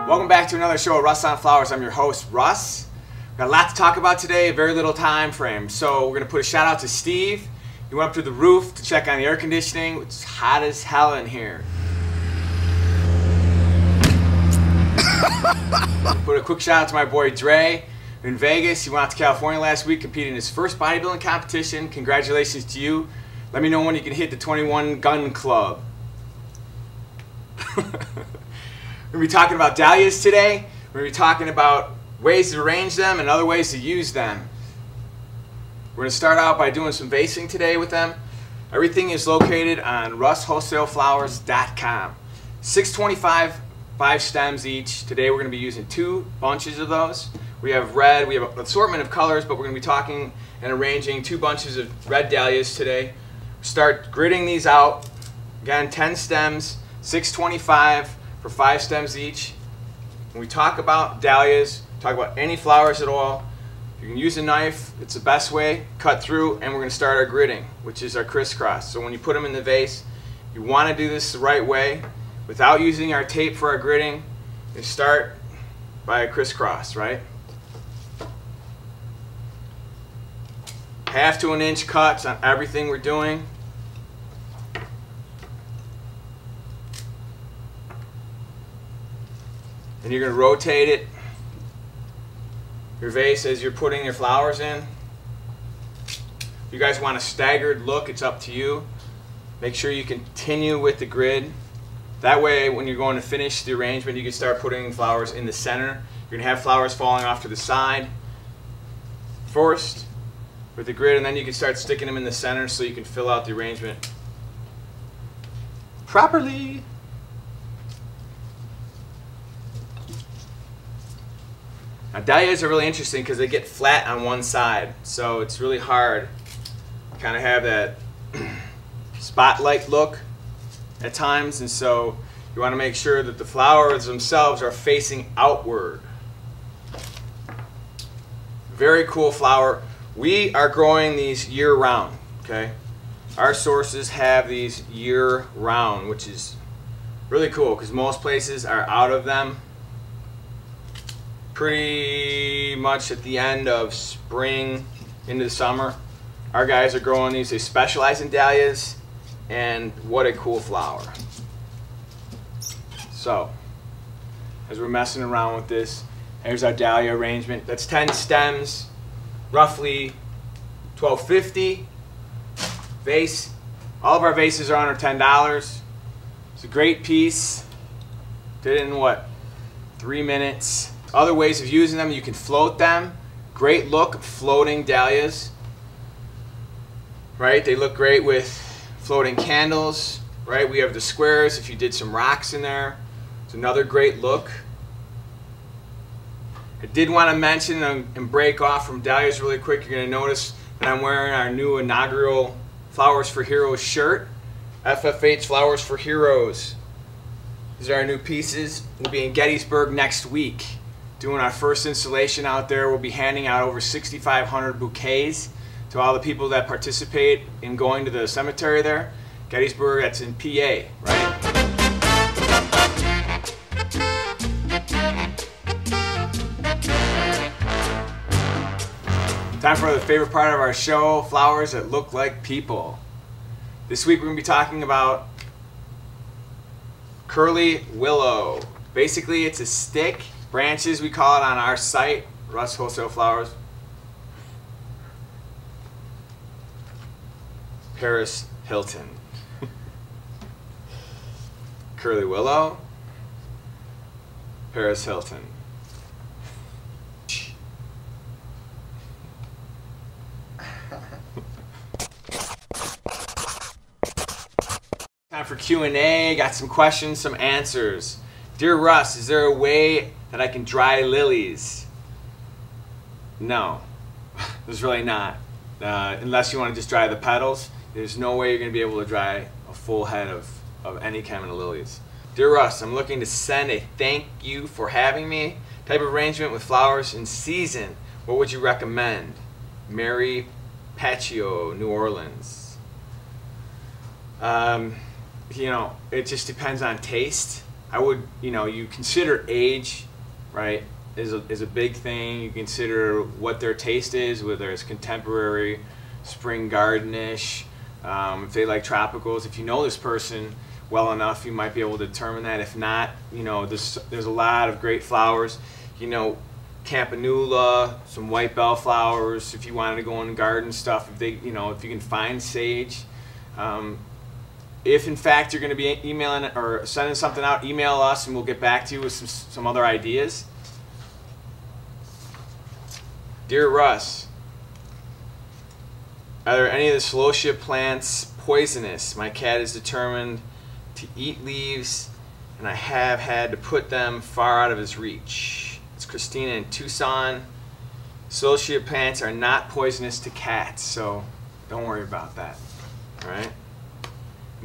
Welcome back to another show of Russ on Flowers. I'm your host, Russ. We've got a lot to talk about today, a very little time frame. So we're going to put a shout out to Steve. He went up to the roof to check on the air conditioning. It's hot as hell in here. Put a quick shout out to my boy Dre in Vegas. He went out to California last week, competed in his first bodybuilding competition. Congratulations to you. Let me know when you can hit the 21 gun club. We're going to be talking about dahlias today. We're going to be talking about ways to arrange them and other ways to use them. We're going to start out by doing some vasing today with them. Everything is located on russwholesaleflowers.com. 625, 5 stems each. Today we're going to be using 2 bunches of those. We have red, we have an assortment of colors, but we're going to be talking and arranging 2 bunches of red dahlias today. Start gridding these out. Again, 10 stems, 625 for 5 stems each. When we talk about dahlias, talk about any flowers at all, you can use a knife, it's the best way, cut through, and we're going to start our gridding, which is our crisscross. So when you put them in the vase, you want to do this the right way. Without using our tape for our gridding, you start by a crisscross, right? Half to an inch cuts on everything we're doing. And you're going to rotate it, your vase, as you're putting your flowers in. If you guys want a staggered look, it's up to you. Make sure you continue with the grid. That way, when you're going to finish the arrangement, you can start putting flowers in the center. You're going to have flowers falling off to the side first with the grid, and then you can start sticking them in the center so you can fill out the arrangement properly. Now, dahlias are really interesting because they get flat on one side, so it's really hard to kind of have that spotlight look at times, and so you want to make sure that the flowers themselves are facing outward. Very cool flower. We are growing these year-round, okay? Our sources have these year-round, which is really cool because most places are out of them pretty much at the end of spring into the summer. Our guys are growing these. They specialize in dahlias, and what a cool flower. So, as we're messing around with this, here's our dahlia arrangement. That's 10 stems, roughly $12.50. Vase. All of our vases are under $10. It's a great piece. Did it in what? 3 minutes. Other ways of using them, you can float them. Great look, floating dahlias. Right? They look great with floating candles. Right? We have the squares. If you did some rocks in there, it's another great look. I did want to mention and break off from dahlias really quick. You're going to notice that I'm wearing our new inaugural Flowers for Heroes shirt. FFH Flowers for Heroes. These are our new pieces. We'll be in Gettysburg next week doing our first installation out there. We'll be handing out over 6,500 bouquets to all the people that participate in going to the cemetery there. Gettysburg, that's in PA, right? Time for the favorite part of our show, flowers that look like people. This week we're going to be talking about Curly Willow. Basically, it's a stick, branches we call it on our site, Russ Wholesale Flowers. Paris Hilton. Curly Willow. Paris Hilton. Time for Q&A. Got some questions, some answers. Dear Russ, is there a way that I can dry lilies? No, there's really not. Unless you want to just dry the petals, there's no way you're going to be able to dry a full head of any kind of lilies. Dear Russ, I'm looking to send a thank you for having me type of arrangement with flowers in season. What would you recommend? Mary Patio, New Orleans. You know, it just depends on taste. I would, you consider age, right, is a big thing. You consider what their taste is, whether it's contemporary, spring gardenish, if they like tropicals. If you know this person well enough, you might be able to determine that. If not, there's a lot of great flowers. Campanula, some white bellflowers. If you wanted to go in garden stuff, if you can find sage. If in fact you're going to be emailing or sending something out, email us and we'll get back to you with some other ideas. Dear Russ, are there any of the celotia plants poisonous? My cat is determined to eat leaves and I have had to put them far out of his reach. It's Christina in Tucson. Celotia plants are not poisonous to cats, so don't worry about that. All right.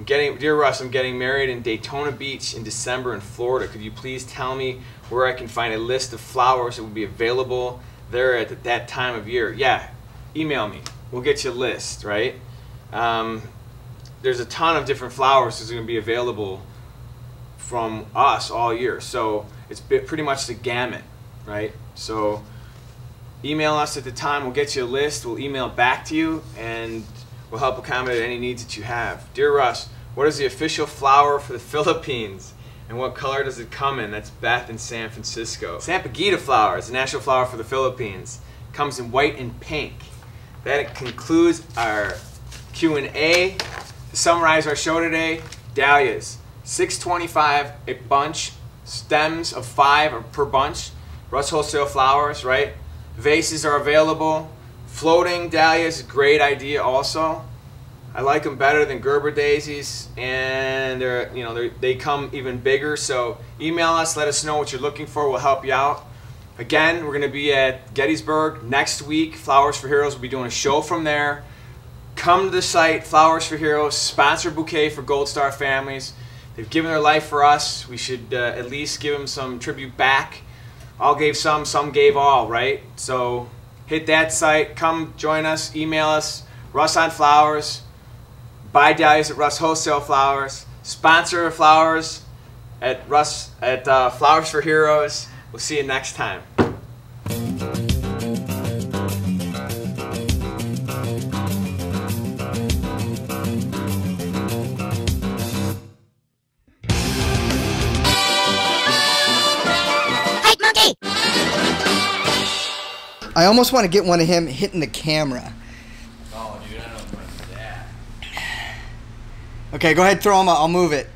Dear Russ, I'm getting married in Daytona Beach in December in Florida. Could you please tell me where I can find a list of flowers that would be available there at that time of year? Yeah, email me. We'll get you a list, right? There's a ton of different flowers that's going to be available from us all year. So it's pretty much the gamut, right? So email us at the time. We'll get you a list. We'll email back to you and we'll help accommodate any needs that you have. Dear Russ, what is the official flower for the Philippines and what color does it come in? That's Beth in San Francisco. Sampaguita flower is the national flower for the Philippines. It comes in white and pink. That concludes our Q&A. To summarize our show today, dahlias, $6.25 a bunch, stems of 5 per bunch. Russ Wholesale Flowers, right? Vases are available. Floating dahlias, great idea also. I like them better than Gerber daisies, and they come even bigger. So email us, let us know what you're looking for. We'll help you out. Again, we're going to be at Gettysburg next week. Flowers for Heroes will be doing a show from there. Come to the site, Flowers for Heroes, sponsor bouquet for Gold Star families. They've given their life for us. We should at least give them some tribute back. All gave some gave all, right? So hit that site, come join us, email us, Russ on Flowers, buy dahlias at Russ Wholesale Flowers, sponsor flowers at Flowers for Heroes. We'll see you next time. I almost want to get one of him hitting the camera. Oh, dude, I don't know about that. Okay, go ahead, throw him out. I'll move it.